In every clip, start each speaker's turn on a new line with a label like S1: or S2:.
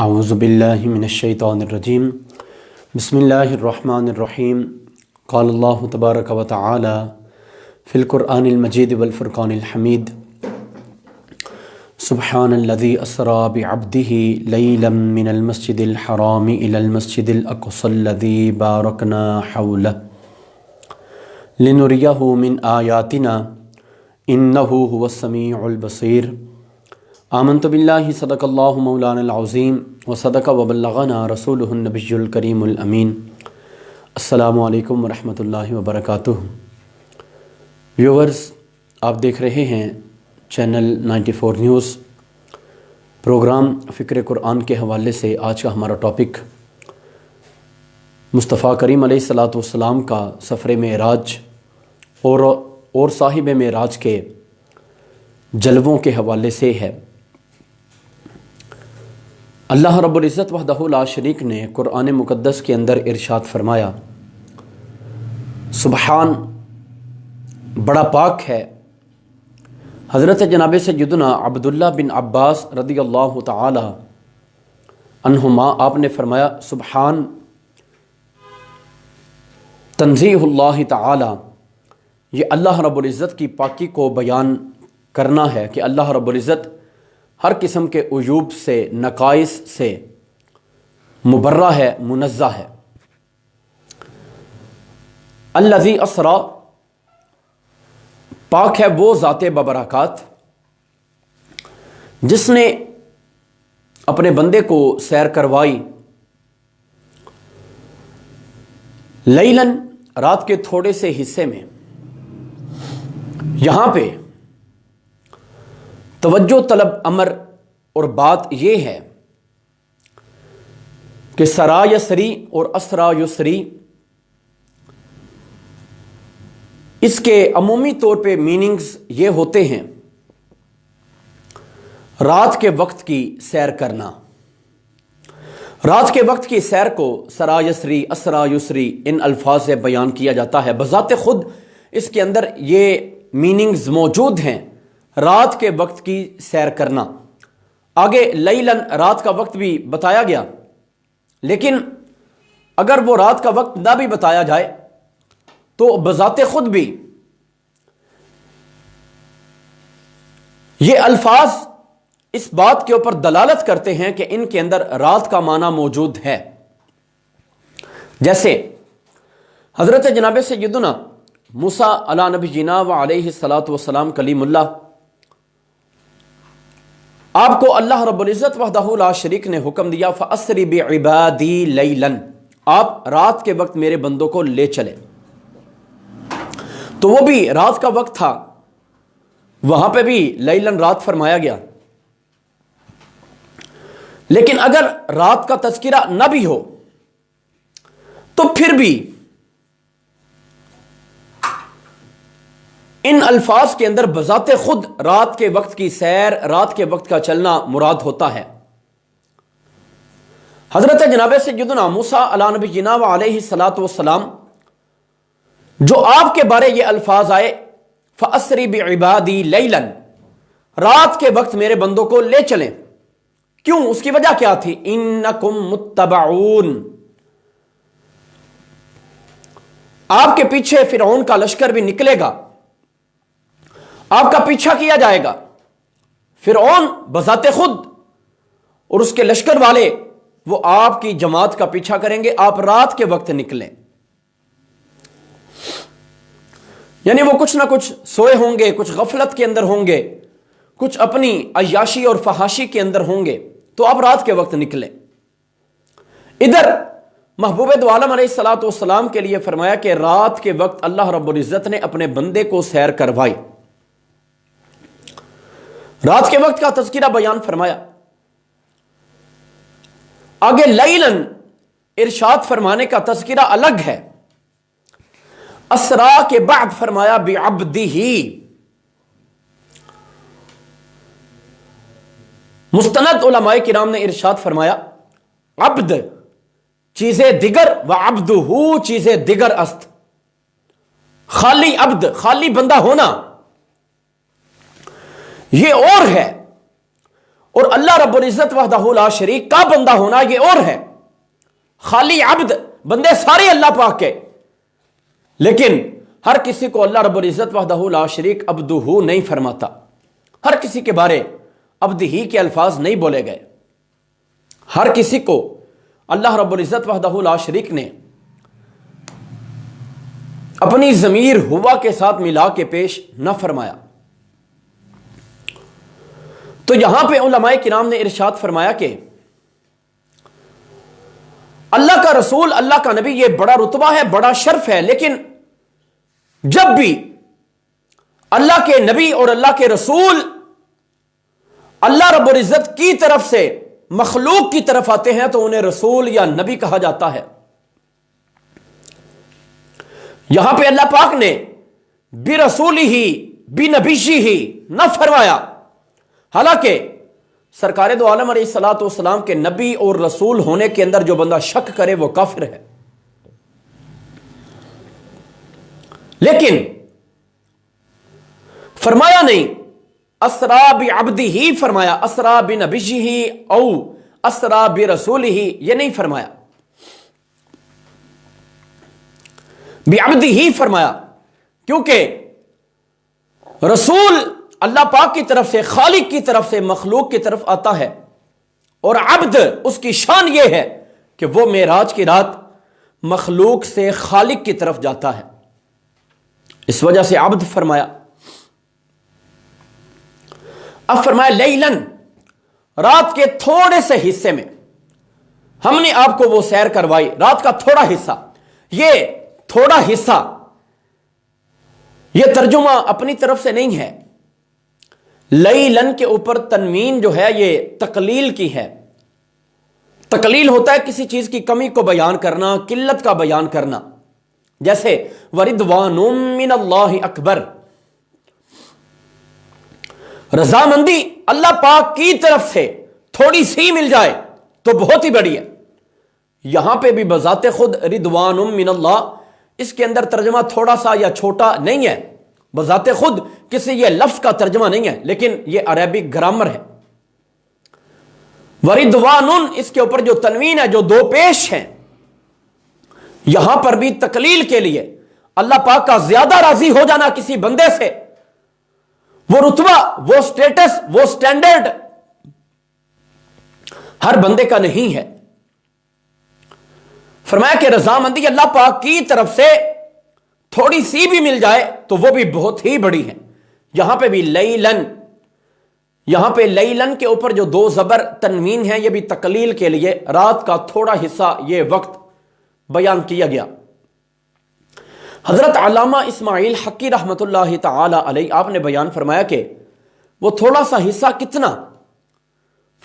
S1: اعوذ باللہ من الشیطان الرجیم بسم اللہ الرحمن الرحیم قال اللہ تبارک و تعالی فی القرآن المجید والفرقان الحمید سبحان الذی اسری بعبدہ لیلا من المسجد الحرام الی المسجد الاقصی الذی بارکنا حولہ لنریہ من آیاتنا انہ هو السمیع البصیر آمنت باللہ صدق اللہ مولانا العظیم وصدق وبلغنا رسولہ النبی الکریم الامین۔ السلام علیکم ورحمۃ اللہ وبرکاتہ۔ ویورز، آپ دیکھ رہے ہیں چینل 94 نیوز۔ پروگرام فکر قرآن کے حوالے سے آج کا ہمارا ٹاپک مصطفیٰ کریم علیہ الصلاۃ والسلام کا سفر معراج اور صاحب معراج کے جلووں کے حوالے سے ہے۔ اللہ رب العزت وحدہ لا شریک نے قرآن مقدس کے اندر ارشاد فرمایا، سبحان، بڑا پاک ہے حضرت جناب سیدنا عبداللہ بن عباس رضی اللہ تعالی عنہما، آپ نے فرمایا سبحان تنزیہ اللہ تعالی، یہ اللہ رب العزت کی پاکی کو بیان کرنا ہے کہ اللہ رب العزت ہر قسم کے عیوب سے، نقائص سے مبرہ ہے، منزہ ہے۔ الذی اسری، پاک ہے وہ ذات ببرکات جس نے اپنے بندے کو سیر کروائی، لیلاً، رات کے تھوڑے سے حصے میں۔ یہاں پہ توجہ طلب امر اور بات یہ ہے کہ سرا یسری اور اسرا یسری، اس کے عمومی طور پہ میننگز یہ ہوتے ہیں: رات کے وقت کی سیر کرنا۔ رات کے وقت کی سیر کو سرا یسری، اسرا یسری ان الفاظ سے بیان کیا جاتا ہے۔ بذات خود اس کے اندر یہ میننگز موجود ہیں، رات کے وقت کی سیر کرنا۔ آگے لیلاً، رات کا وقت بھی بتایا گیا، لیکن اگر وہ رات کا وقت نہ بھی بتایا جائے تو بذات خود بھی یہ الفاظ اس بات کے اوپر دلالت کرتے ہیں کہ ان کے اندر رات کا معنی موجود ہے۔ جیسے حضرت جناب سیدنا موسیٰ علیہ نبی جینا و علیہ الصلاۃ والسلام کلیم اللہ، آپ کو اللہ رب العزت وحدہ لا شریک نے حکم دیا، فَأَسْرِ بِعِبَادِي لَيْلًا، آپ رات کے وقت میرے بندوں کو لے چلے۔ تو وہ بھی رات کا وقت تھا، وہاں پہ بھی لیلاً رات فرمایا گیا۔ لیکن اگر رات کا تذکرہ نہ بھی ہو تو پھر بھی ان الفاظ کے اندر بذات خود رات کے وقت کی سیر، رات کے وقت کا چلنا مراد ہوتا ہے۔ حضرت جناب سیدنا موسیٰ علیہ نبی جینا و علیہ الصلاۃ والسلام، جو آپ کے بارے یہ الفاظ آئے، فَأَسْرِ بِعِبَادِي لَيْلًا، رات کے وقت میرے بندوں کو لے چلیں۔ کیوں؟ اس کی وجہ کیا تھی؟ اِنَّكُمْ مُتَّبَعُونَ، آپ کے پیچھے فرعون کا لشکر بھی نکلے گا، آپ کا پیچھا کیا جائے گا۔ فرعون بذات خود اور اس کے لشکر والے وہ آپ کی جماعت کا پیچھا کریں گے، آپ رات کے وقت نکلیں۔ یعنی وہ کچھ نہ کچھ سوئے ہوں گے، کچھ غفلت کے اندر ہوں گے، کچھ اپنی عیاشی اور فحاشی کے اندر ہوں گے، تو آپ رات کے وقت نکلیں۔ ادھر محبوب دو عالم علیہ الصلاۃ والسلام کے لیے فرمایا کہ رات کے وقت اللہ رب العزت نے اپنے بندے کو سیر کروائی، رات کے وقت کا تذکرہ بیان فرمایا۔ آگے لیلاً ارشاد فرمانے کا تذکرہ الگ ہے۔ اسرا کے بعد فرمایا بعبدہ، مستند علماء کرام نے ارشاد فرمایا عبد چیز دیگر و عبدہ چیز دیگر است۔ خالی عبد، خالی بندہ ہونا یہ اور ہے، اور اللہ رب العزت وحدہ لا شریک کا بندہ ہونا یہ اور ہے. خالی عبد، بندے سارے اللہ پاک کے، لیکن ہر کسی کو اللہ رب العزت وحدہ لا شریک عبدہ نہیں فرماتا. ہر کسی کے بارے عبد ہی کے الفاظ نہیں بولے گئے. ہر کسی کو اللہ رب العزت وحدہ لا شریک نے اپنی ضمیر ہوا کے ساتھ ملا کے پیش نہ فرمایا. تو یہاں پہ علماء کرام نے ارشاد فرمایا کہ اللہ کا رسول، اللہ کا نبی، یہ بڑا رتبہ ہے، بڑا شرف ہے، لیکن جب بھی اللہ کے نبی اور اللہ کے رسول اللہ رب العزت کی طرف سے مخلوق کی طرف آتے ہیں تو انہیں رسول یا نبی کہا جاتا ہے. یہاں پہ اللہ پاک نے برسولہ بنبیہ نہ فرمایا، حالانکہ سرکار دو عالم علیہ الصلوۃ والسلام کے نبی اور رسول ہونے کے اندر جو بندہ شک کرے وہ کافر ہے. لیکن فرمایا نہیں اسرا بعبدہ، فرمایا اسرا بنبیہ او اسرا برسولہ، یہ نہیں فرمایا، بعبدہ فرمایا. کیونکہ رسول اللہ پاک کی طرف سے، خالق کی طرف سے مخلوق کی طرف آتا ہے، اور عبد اس کی شان یہ ہے کہ وہ معراج کی رات مخلوق سے خالق کی طرف جاتا ہے. اس وجہ سے عبد فرمایا. اب فرمایا لیلن، رات کے تھوڑے سے حصے میں ہم نے آپ کو وہ سیر کروائی. رات کا تھوڑا حصہ، یہ تھوڑا حصہ، یہ ترجمہ اپنی طرف سے نہیں ہے. لیلن کے اوپر تنوین جو ہے یہ تقلیل کی ہے. تقلیل ہوتا ہے کسی چیز کی کمی کو بیان کرنا، قلت کا بیان کرنا. جیسے وردوان من اللہ اکبر، رضامندی اللہ پاک کی طرف سے تھوڑی سی مل جائے تو بہت ہی بڑی ہے. یہاں پہ بھی بذات خود رضوان من اللہ، اس کے اندر ترجمہ تھوڑا سا یا چھوٹا نہیں ہے، بذات خود کسی یہ لفظ کا ترجمہ نہیں ہے، لیکن یہ عربک گرامر ہے. وردوان، اس کے اوپر جو تنوین ہے، جو دو پیش ہیں، یہاں پر بھی تقلیل کے لیے اللہ پاک کا زیادہ راضی ہو جانا کسی بندے سے، وہ رتبہ، وہ سٹیٹس، وہ سٹینڈرڈ ہر بندے کا نہیں ہے. فرمایا کہ رضامندی اللہ پاک کی طرف سے تھوڑی سی بھی مل جائے تو وہ بھی بہت ہی بڑی ہے. یہاں پہ بھی لیلن، یہاں پہ لیلن کے اوپر جو دو زبر تنوین ہیں، یہ بھی تقلیل کے لیے رات کا تھوڑا حصہ یہ وقت بیان کیا گیا. حضرت علامہ اسماعیل حقی رحمت اللہ تعالی علیہ آپ نے بیان فرمایا کہ وہ تھوڑا سا حصہ کتنا؟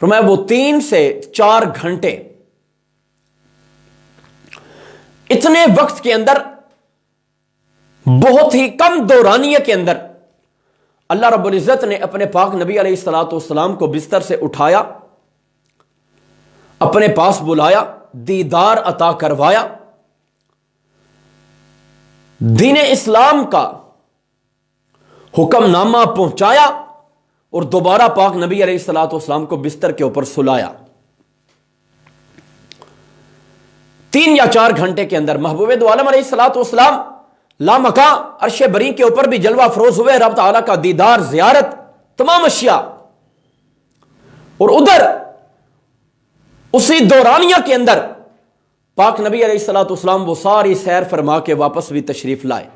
S1: فرمایا وہ 3 سے 4 گھنٹے. اتنے وقت کے اندر، بہت ہی کم دورانیے کے اندر اللہ رب العزت نے اپنے پاک نبی علیہ الصلوۃ والسلام کو بستر سے اٹھایا، اپنے پاس بلایا، دیدار عطا کروایا، دین اسلام کا حکم نامہ پہنچایا، اور دوبارہ پاک نبی علیہ الصلوۃ والسلام کو بستر کے اوپر سلایا. 3 یا 4 گھنٹے کے اندر محبوب دو عالم علیہ الصلوۃ والسلام لامکاں عرش بری کے اوپر بھی جلوہ افروز ہوئے، رب تعالیٰ کا دیدار، زیارت، تمام اشیاء. اور ادھر اسی دورانیہ کے اندر پاک نبی علیہ الصلوۃ والسلام وہ ساری سیر فرما کے واپس بھی تشریف لائے.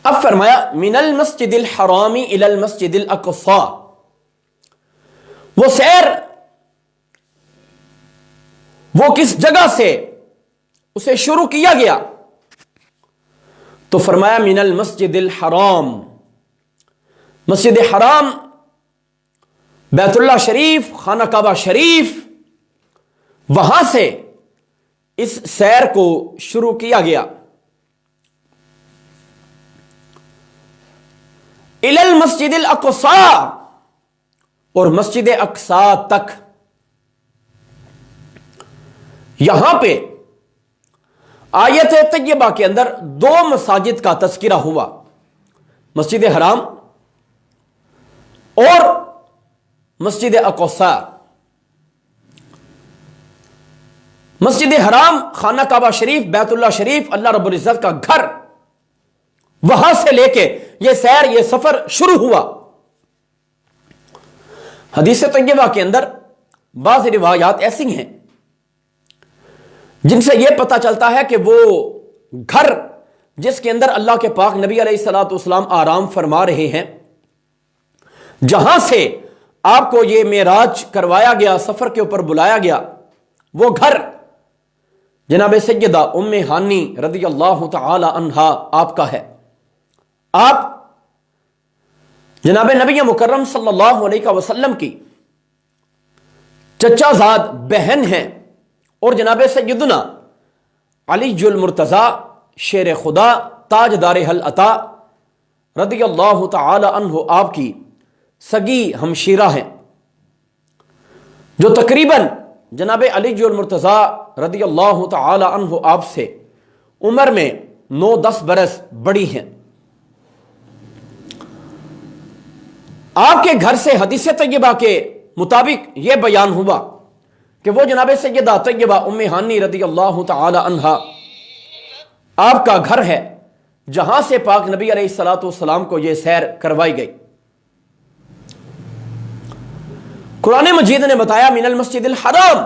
S1: اب فرمایا من المسجد الحرام الی المسجد الاقصی، وہ سیر وہ کس جگہ سے اسے شروع کیا گیا؟ تو فرمایا من المسجد الحرام، مسجد حرام، بیت اللہ شریف، خانہ کعبہ شریف، وہاں سے اس سیر کو شروع کیا گیا. الی المسجد الاقصی، اور مسجد اقصی تک. یہاں پہ آیت طیبہ کے اندر 2 مساجد کا تذکرہ ہوا، مسجد حرام اور مسجد اقصی، مسجد حرام، خانہ کعبہ شریف، بیت اللہ شریف، اللہ رب العزت کا گھر، وہاں سے لے کے یہ سیر، یہ سفر شروع ہوا۔ حدیث طیبہ کے اندر بعض روایات ایسی ہیں جن سے یہ پتہ چلتا ہے کہ وہ گھر جس کے اندر اللہ کے پاک نبی علیہ الصلوۃ والسلام آرام فرما رہے ہیں، جہاں سے آپ کو یہ معراج کروایا گیا، سفر کے اوپر بلایا گیا، وہ گھر جناب سیدہ ام ہانی رضی اللہ تعالی عنہا آپ کا ہے۔ آپ جناب نبی مکرم صلی اللہ علیہ وسلم کی چچا زاد بہن ہیں، اور جناب سیدنا علی المرتضی شیر خدا تاجدار حل عطا رضی اللہ تعالی عنہ آپ کی سگی ہمشیرہ ہیں، جو تقریباً جناب علی المرتضی رضی اللہ تعالی عنہ آپ سے عمر میں 9-10 برس بڑی ہیں۔ آپ کے گھر سے حدیث طیبہ کے مطابق یہ بیان ہوا کہ وہ جناب سیدہ طیبہ ام ہانی رضی اللہ تعالی عنہا آپ کا گھر ہے، جہاں سے پاک نبی علیہ الصلوۃ والسلام کو یہ سیر کروائی گئی۔ قرآن مجید نے بتایا من المسجد الحرام،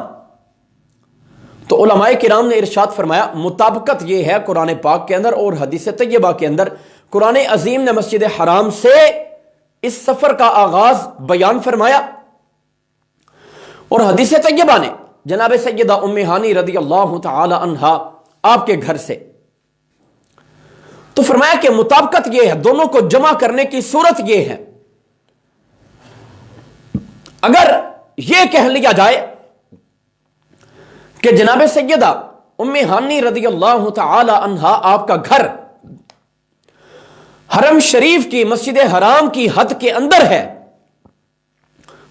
S1: تو علماء کرام نے ارشاد فرمایا مطابقت یہ ہے قرآن پاک کے اندر اور حدیث طیبہ کے اندر، قرآن عظیم نے مسجد حرام سے اس سفر کا آغاز بیان فرمایا، اور حدیث طیبہ نے جناب سیدہ ام ہانی رضی اللہ تعالی عنہا آپ کے گھر سے، تو فرمایا کہ مطابقت یہ ہے، دونوں کو جمع کرنے کی صورت یہ ہے، اگر یہ کہہ لیا جائے کہ جناب سیدہ ام ہانی رضی اللہ تعالی عنہا آپ کا گھر حرم شریف کی مسجد حرام کی حد کے اندر ہے،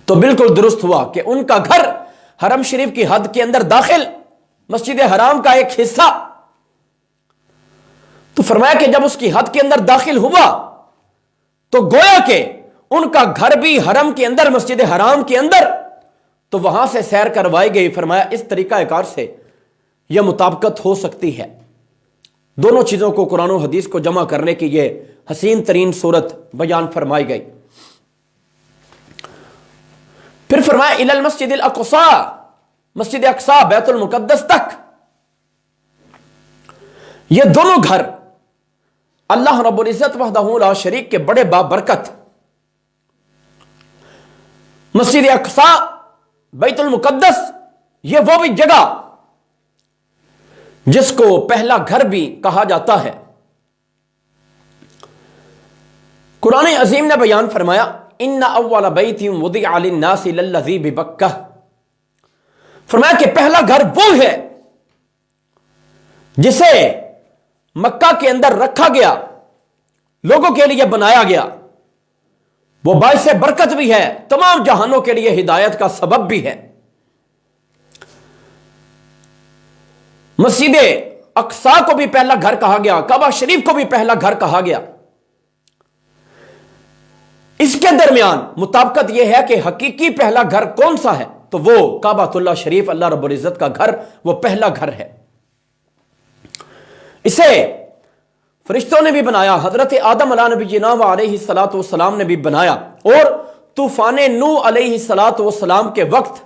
S1: تو بالکل درست ہوا کہ ان کا گھر حرم شریف کی حد کے اندر داخل، مسجد حرام کا ایک حصہ۔ تو فرمایا کہ جب اس کی حد کے اندر داخل ہوا تو گویا کہ ان کا گھر بھی حرم کے اندر، مسجد حرام کے اندر، تو وہاں سے سیر کروائی گئی۔ فرمایا اس طریقہ کار سے یہ مطابقت ہو سکتی ہے، دونوں چیزوں کو قرآن و حدیث کو جمع کرنے کی یہ حسین ترین صورت بیان فرمائی گئی۔ پھر فرمایا الی المسجد الاقصی، مسجد اقصی بیت المقدس تک، یہ دونوں گھر اللہ رب العزت وحدہ لا شریک کے بڑے بابرکت، مسجد اقصی بیت المقدس، یہ وہ بھی جگہ جس کو پہلا گھر بھی کہا جاتا ہے۔ قرآن عظیم نے بیان فرمایا ان اول بیت وضع للناس للذی ببکہ، فرمایا کہ پہلا گھر وہ ہے جسے مکہ کے اندر رکھا گیا، لوگوں کے لیے بنایا گیا، وہ باعث برکت بھی ہے، تمام جہانوں کے لیے ہدایت کا سبب بھی ہے۔ مسجد اقصی کو بھی پہلا گھر کہا گیا، کعبہ شریف کو بھی پہلا گھر کہا گیا۔ اس کے درمیان مطابقت یہ ہے کہ حقیقی پہلا گھر کون سا ہے، تو وہ کعبۃ اللہ شریف، اللہ رب العزت کا گھر، وہ پہلا گھر ہے۔ اسے فرشتوں نے بھی بنایا، حضرت آدم علیہ نبی جناب علیہ الصلوۃ والسلام نے بھی بنایا، اور طوفان نوح علیہ الصلوۃ والسلام کے وقت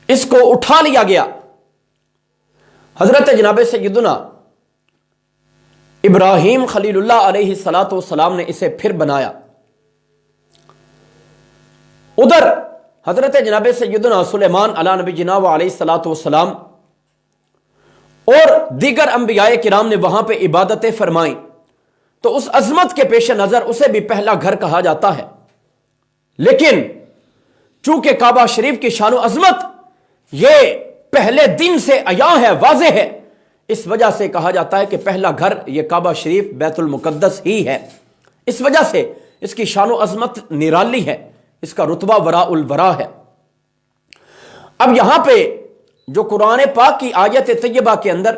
S1: اس کو اٹھا لیا گیا۔ حضرت جناب سیدنا ابراہیم خلیل اللہ علیہ الصلوۃ والسلام نے اسے پھر بنایا۔ ادھر حضرت جناب سیدنا سلیمان علیہ نبی جناب علیہ الصلوۃ والسلام اور دیگر انبیاء کرام نے وہاں پہ عبادتیں فرمائیں، تو اس عظمت کے پیش نظر اسے بھی پہلا گھر کہا جاتا ہے۔ لیکن چونکہ کعبہ شریف کی شان و عظمت یہ پہلے دن سے عیاں ہے، واضح ہے، اس وجہ سے کہا جاتا ہے کہ پہلا گھر یہ کعبہ شریف بیت المقدس ہی ہے۔ اس وجہ سے اس کی شان و عظمت نرالی ہے، اس کا رتبہ وراء الورا ہے۔ اب یہاں پہ جو قرآن پاک کی آیت طیبہ کے اندر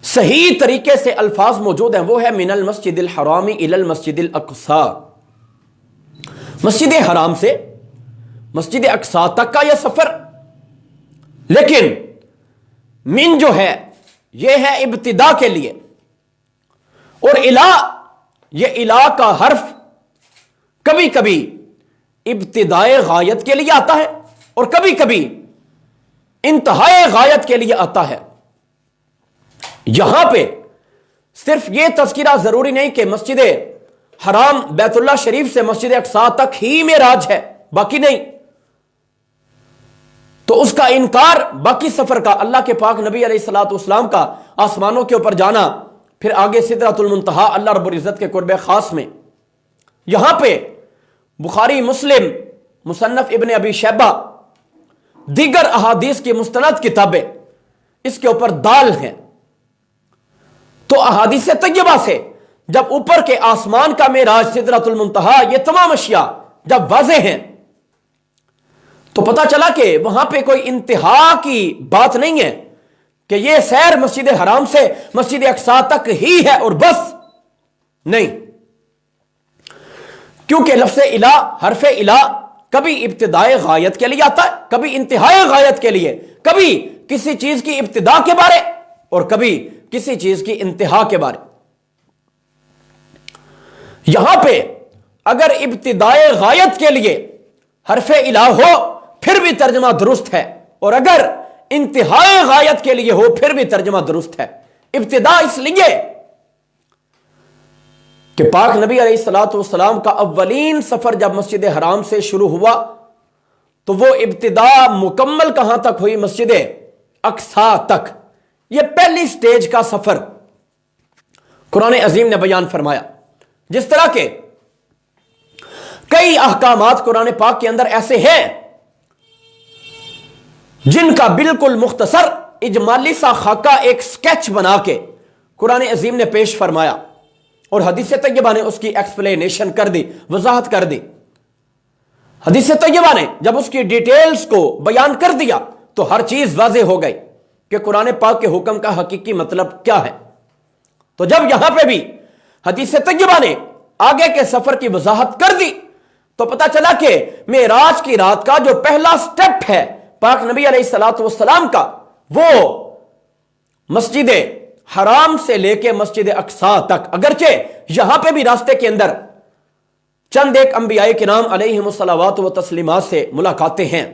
S1: صحیح طریقے سے الفاظ موجود ہیں وہ ہے من المسجد الحرام الی المسجد الاقصی، مسجد حرام سے مسجد اقصی تک کا یہ سفر. لیکن من جو ہے یہ ہے ابتدا کے لیے، اور الا یہ الا کا حرف کبھی کبھی ابتدائے غایت کے لیے آتا ہے اور کبھی کبھی انتہائے غایت کے لیے آتا ہے. یہاں پہ صرف یہ تذکرہ ضروری نہیں کہ مسجد حرام بیت اللہ شریف سے مسجد اقصی تک ہی معراج ہے، باقی نہیں. تو اس کا انکار باقی سفر کا، اللہ کے پاک نبی علیہ الصلوۃ والسلام کا آسمانوں کے اوپر جانا، پھر آگے سدرۃ المنتہا اللہ رب العزت کے قرب خاص میں. یہاں پہ بخاری، مسلم، مصنف ابن ابی شیبہ، دیگر احادیث کی مستند کتابیں اس کے اوپر دال ہیں. تو احادیث طیبہ سے جب اوپر کے آسمان کا معراج، سدرۃ المنتہا، یہ تمام اشیاء جب واضح ہیں تو پتہ چلا کہ وہاں پہ کوئی انتہا کی بات نہیں ہے کہ یہ سیر مسجد حرام سے مسجد اقصی تک ہی ہے اور بس نہیں. کیونکہ لفظ الہ، حرف الہ کبھی ابتدائے غایت کے لیے آتا ہے، کبھی انتہائے غایت کے لیے، کبھی کسی چیز کی ابتدا کے بارے اور کبھی کسی چیز کی انتہا کے بارے. یہاں پہ اگر ابتدائے غایت کے لیے حرف الہ ہو پھر بھی ترجمہ درست ہے، اور اگر انتہائے غایت کے لیے ہو پھر بھی ترجمہ درست ہے. ابتدا اس لیے کہ پاک نبی علیہ الصلوۃ والسلام کا اولین سفر جب مسجد حرام سے شروع ہوا تو وہ ابتدا مکمل کہاں تک ہوئی؟ مسجد اقصی تک. یہ پہلی سٹیج کا سفر قرآن عظیم نے بیان فرمایا. جس طرح کے کئی احکامات قرآن پاک کے اندر ایسے ہیں جن کا بالکل مختصر اجمالی سا خاکہ ایک سکیچ بنا کے قرآن عظیم نے پیش فرمایا، اور حدیث طیبہ نے اس کی ایکسپلینیشن کر دی، وضاحت کر دی. حدیث طیبہ نے جب اس کی ڈیٹیلز کو بیان کر دیا تو ہر چیز واضح ہو گئی کہ قرآن پاک کے حکم کا حقیقی مطلب کیا ہے. تو جب یہاں پہ بھی حدیث طیبہ نے آگے کے سفر کی وضاحت کر دی تو پتہ چلا کہ معراج کی رات کا جو پہلا سٹیپ ہے پاک نبی علیہ الصلوۃ والسلام کا، وہ مسجد حرام سے لے کے مسجد اقصی تک، اگرچہ یہاں پہ بھی راستے کے اندر چند ایک انبیاء کرام علیہم الصلوات و تسلیمات سے ملاقاتیں ہیں.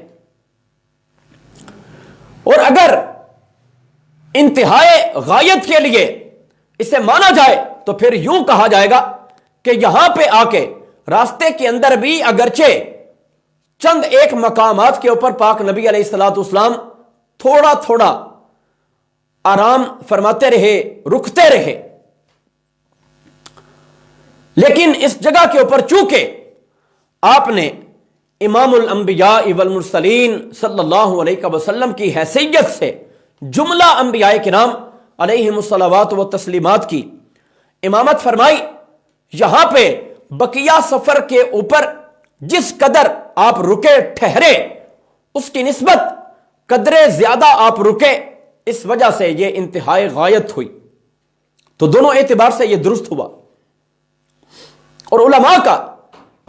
S1: اور اگر انتہائے غایت کے لیے اسے مانا جائے تو پھر یوں کہا جائے گا کہ یہاں پہ آ کے راستے کے اندر بھی اگرچہ چند ایک مقامات کے اوپر پاک نبی علیہ الصلوۃ والسلام تھوڑا تھوڑا آرام فرماتے رہے، رکتے رہے، لیکن اس جگہ کے اوپر چونکہ آپ نے امام الانبیاء والمرسلین صلی اللہ علیہ وسلم کی حیثیت سے جملہ انبیاء کرام علیہم الصلوات و تسلیمات کی امامت فرمائی، یہاں پہ بقیہ سفر کے اوپر جس قدر آپ رکے ٹھہرے اس کی نسبت قدرے زیادہ آپ رکے، اس وجہ سے یہ انتہائی غایت ہوئی. تو دونوں اعتبار سے یہ درست ہوا. اور علماء کا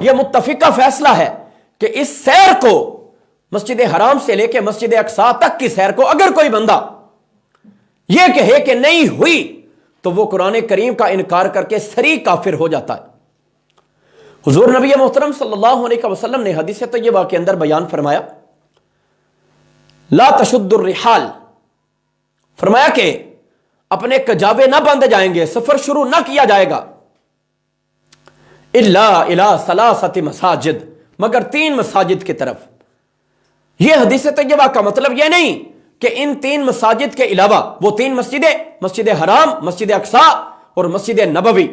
S1: یہ متفقہ فیصلہ ہے کہ اس سیر کو، مسجد حرام سے لے کے مسجد اقصی تک کی سیر کو اگر کوئی بندہ یہ کہے کہ نہیں ہوئی تو وہ قرآن کریم کا انکار کر کے صریح کافر ہو جاتا ہے. حضور نبی محترم صلی اللہ علیہ وسلم نے حدیث طیبہ کے اندر بیان فرمایا، لا تشد الرحال، فرمایا کہ اپنے کجاوے نہ باندھے جائیں گے، سفر شروع نہ کیا جائے گا، الا الی ثلاثۃ مساجد، مگر 3 مساجد کی طرف. یہ حدیث طیبہ کا مطلب یہ نہیں کہ ان 3 مساجد کے علاوہ وہ 3 مسجدیں، مسجد حرام، مسجد اقصی اور مسجد نبوی،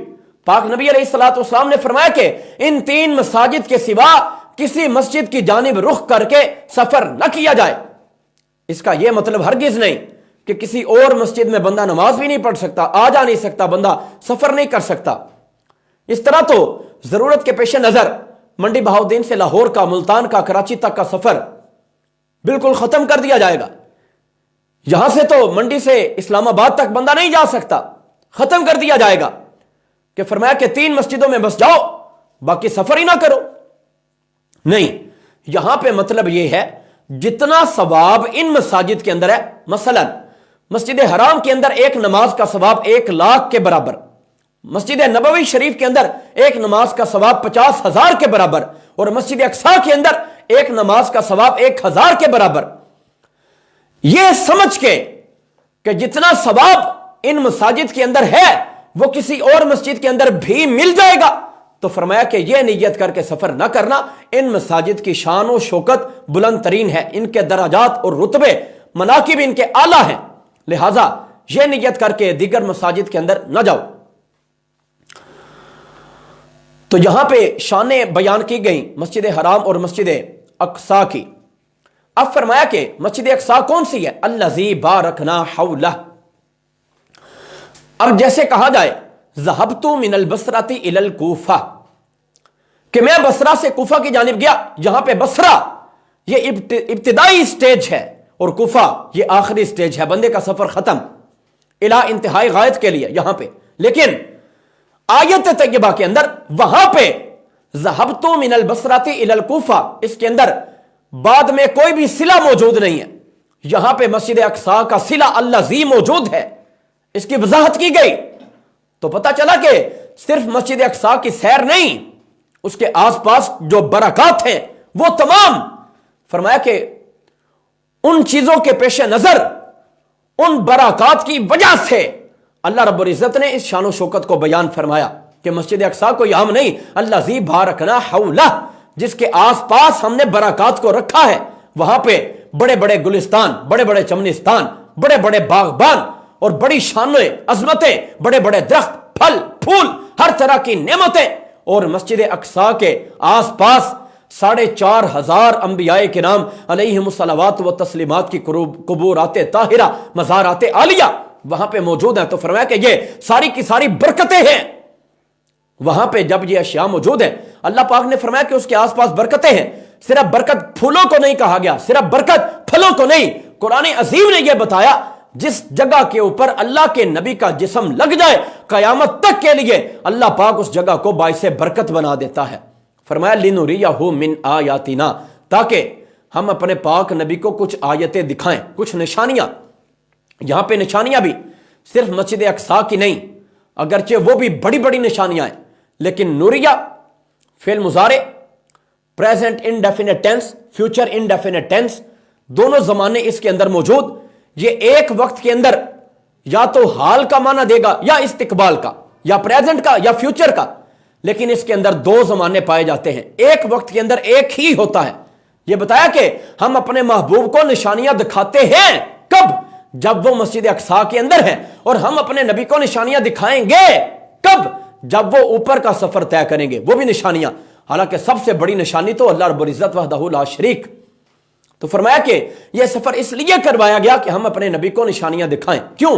S1: پاک نبی علیہ الصلوۃ والسلام نے فرمایا کہ ان 3 مساجد کے سوا کسی مسجد کی جانب رخ کر کے سفر نہ کیا جائے. اس کا یہ مطلب ہرگز نہیں کہ کسی اور مسجد میں بندہ نماز بھی نہیں پڑھ سکتا، آ جا نہیں سکتا، بندہ سفر نہیں کر سکتا. اس طرح تو ضرورت کے پیش نظر منڈی بہاؤدین سے لاہور کا، ملتان کا، کراچی تک کا سفر بالکل ختم کر دیا جائے گا. یہاں سے تو منڈی سے اسلام آباد تک بندہ نہیں جا سکتا، ختم کر دیا جائے گا کہ فرمایا کہ 3 مسجدوں میں بس جاؤ، باقی سفر ہی نہ کرو۔ نہیں، یہاں پہ مطلب یہ ہے جتنا ثواب ان مساجد کے اندر ہے، مثلا مسجد حرام کے اندر ایک نماز کا ثواب 1,00,000 کے برابر، مسجد نبوی شریف کے اندر ایک نماز کا ثواب 50,000 کے برابر، اور مسجد اقصیٰ کے اندر ایک نماز کا ثواب 1,000 کے برابر۔ یہ سمجھ کے کہ جتنا ثواب ان مساجد کے اندر ہے وہ کسی اور مسجد کے اندر بھی مل جائے گا، تو فرمایا کہ یہ نیت کر کے سفر نہ کرنا۔ ان مساجد کی شان و شوکت بلند ترین ہے، ان کے درجات اور رتبے مناقب ان کے اعلیٰ ہیں، لہٰذا یہ نیت کر کے دیگر مساجد کے اندر نہ جاؤ۔ تو یہاں پہ شانیں بیان کی گئیں مسجد حرام اور مسجد اقصیٰ کی۔ اب فرمایا کہ مسجد اقصیٰ کون سی ہے؟ الذی بارکنا حولہ۔ اب جیسے کہا جائے ذہبت من البصرۃ الی الکوفہ، کہ میں بصرہ سے کوفہ کی جانب گیا، یہاں پہ بصرہ یہ ابتدائی سٹیج ہے اور کوفہ یہ آخری سٹیج ہے، بندے کا سفر ختم الی انتہائی غایت کے لیے یہاں پہ۔ لیکن آیت طیبہ کے اندر وہاں پہ ذہبت من البصرۃ الی الکوفہ، اس کے اندر بعد میں کوئی بھی صلہ موجود نہیں ہے، یہاں پہ مسجد اقصیٰ کا صلہ الذی موجود ہے، اس کی وضاحت کی گئی۔ تو پتہ چلا کہ صرف مسجد اقصیٰ کی سیر نہیں، اس کے آس پاس جو برکات ہیں وہ تمام، فرمایا کہ ان چیزوں کے پیش نظر، ان برکات کی وجہ سے اللہ رب العزت نے اس شان و شوکت کو بیان فرمایا کہ مسجد اقصیٰ کوئی عام نہیں، الذی بارکنا حولہ، جس کے آس پاس ہم نے برکات کو رکھا ہے، وہاں پہ بڑے بڑے گلستان، بڑے بڑے چمنستان، بڑے بڑے باغبان اور بڑی شانیں، عظمتیں، بڑے بڑے درخت، پھل پھول، ہر طرح کی نعمتیں، اور مسجد اقصیٰ کے آس پاس 4,500 انبیاء کرام علیہم الصلوات و تسلیمات کی قبورات طاہرہ، مزارات عالیہ وہاں پہ موجود ہیں۔ تو فرمایا کہ یہ ساری کی ساری برکتیں ہیں وہاں پہ۔ جب یہ اشیاء موجود ہیں، اللہ پاک نے فرمایا کہ اس کے آس پاس برکتیں ہیں، صرف برکت پھولوں کو نہیں کہا گیا، صرف برکت پھلوں کو نہیں، قرآن عظیم نے یہ بتایا جس جگہ کے اوپر اللہ کے نبی کا جسم لگ جائے قیامت تک کے لیے اللہ پاک اس جگہ کو باعث برکت بنا دیتا ہے۔ فرمایا لِنُرِيَهُ مِنْ آیاتنا، تاکہ ہم اپنے پاک نبی کو کچھ آیتیں دکھائیں، کچھ نشانیاں۔ یہاں پہ نشانیاں بھی صرف مسجد اقصیٰ کی نہیں، اگرچہ وہ بھی بڑی بڑی نشانیاں ہیں، لیکن نوریہ فعل مضارع، present indefinite tense, future indefinite tense, دونوں زمانے اس کے اندر موجود۔ یہ ایک وقت کے اندر یا تو حال کا معنی دے گا، یا استقبال کا، یا پریزنٹ کا، یا فیوچر کا، لیکن اس کے اندر 2 زمانے پائے جاتے ہیں، ایک وقت کے اندر ایک ہی ہوتا ہے۔ یہ بتایا کہ ہم اپنے محبوب کو نشانیاں دکھاتے ہیں، کب؟ جب وہ مسجد اقصیٰ کے اندر ہے، اور ہم اپنے نبی کو نشانیاں دکھائیں گے کب؟ جب وہ اوپر کا سفر طے کریں گے، وہ بھی نشانیاں۔ حالانکہ سب سے بڑی نشانی تو اللہ رب العزت وحدہ لا شریک۔ تو فرمایا کہ یہ سفر اس لیے کروایا گیا کہ ہم اپنے نبی کو نشانیاں دکھائیں۔ کیوں؟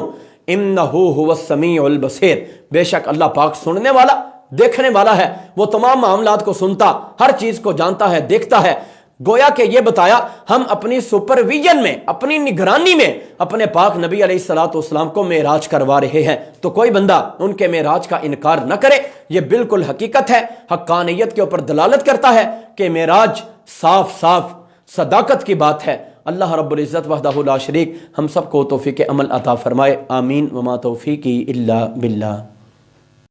S1: انہ هو السمیع البصیر، بے شک اللہ پاک سننے والا، دیکھنے والا ہے، وہ تمام معاملات کو سنتا، ہر چیز کو جانتا ہے، دیکھتا ہے۔ گویا کہ یہ بتایا ہم اپنی سپرویژن میں، اپنی نگرانی میں اپنے پاک نبی علیہ الصلوۃ والسلام کو معراج کروا رہے ہیں، تو کوئی بندہ ان کے معراج کا انکار نہ کرے۔ یہ بالکل حقیقت ہے، حقانیت کے اوپر دلالت کرتا ہے کہ معراج صاف صاف صداقت کی بات ہے۔ اللہ رب العزت وحدہ لا شریک ہم سب کو توفیق عمل عطا فرمائے، آمین۔ وما توفیقی الا باللہ۔